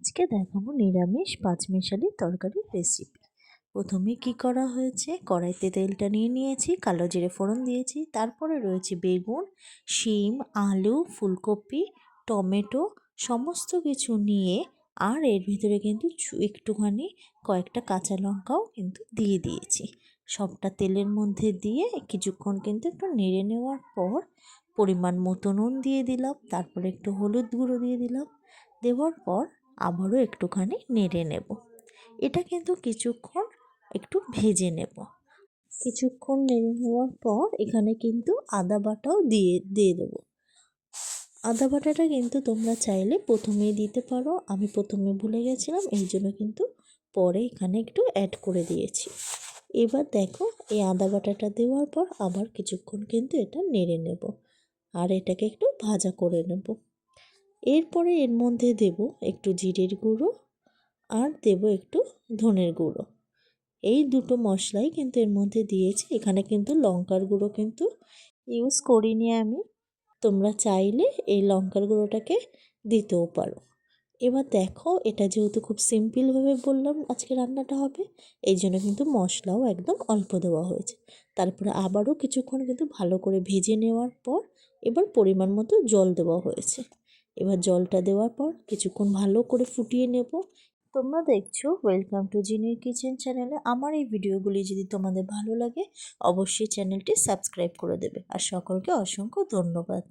আজকে দেখাবো নিরামিষ পাঁচমিশালি তরকারির রেসিপি। প্রথমে কি করা হয়েছে, কড়াইতে তেলটা নিয়ে নিয়েছি, কালো জিরে ফোড়ন দিয়েছি, তারপরে রয়েছে বেগুন, শিম, আলু, ফুলকপি, টমেটো সমস্ত কিছু নিয়ে, আর এর ভিতরে কিন্তু একটুখানি কয়েকটা কাঁচা লঙ্কাও কিন্তু দিয়ে দিয়েছি। সবটা তেলের মধ্যে দিয়ে কিছুক্ষণ কিন্তু একটু নেড়ে নেওয়ার পর পরিমাণ মতো নুন দিয়ে দিলাম, তারপরে একটু হলুদ গুঁড়ো দিয়ে দিলাম। দেওয়ার পর আবারও একটুখানি নেড়ে নেব। এটা কিন্তু কিছুক্ষণ একটু ভেজে নেব। কিছুক্ষণ নেড়ে নেওয়ার পর এখানে কিন্তু আদা বাটাও দিয়ে দেবো। আদা বাটাটা কিন্তু তোমরা চাইলে প্রথমেই দিতে পারো, আমি প্রথমে ভুলে গেছিলাম, এই জন্য কিন্তু পরে এখানে একটু অ্যাড করে দিয়েছি। এবার দেখো, এই আদা বাটাটা দেওয়ার পর আবার কিছুক্ষণ কিন্তু এটা নেড়ে নেব, আর এটাকে একটু ভাজা করে নেব। এরপরে এর মধ্যে দেব একটু জিরের গুঁড়ো আর দেব একটু ধনের গুঁড়ো। এই দুটো মশলাই কিন্তু এর মধ্যে দিয়েছি। এখানে কিন্তু লঙ্কার গুঁড়ো কিন্তু ইউজ করিনি আমি, তোমরা চাইলে এই লঙ্কার গুঁড়োটাকে দিতেও পারো। এবার দেখো, এটা যেহেতু খুব সিম্পলভাবে বললাম আজকে রান্নাটা হবে, এই জন্য কিন্তু মশলাও একদম অল্প দেওয়া হয়েছে। তারপরে আবারও কিছুক্ষণ কিন্তু ভালো করে ভেজে নেওয়ার পর এবার পরিমাণ মতো জল দেওয়া হয়েছে। এবার জলটা দেওয়ার পর কিছুক্ষণ ভালো করে ফুটিয়ে নেব। তোমরা দেখছো ওয়েলকাম টু জিনির কিচেন চ্যানেলে। আমার এই ভিডিওগুলি যদি তোমাদের ভালো লাগে অবশ্যই চ্যানেলটি সাবস্ক্রাইব করে দেবে, আর সকলকে অসংখ্য ধন্যবাদ।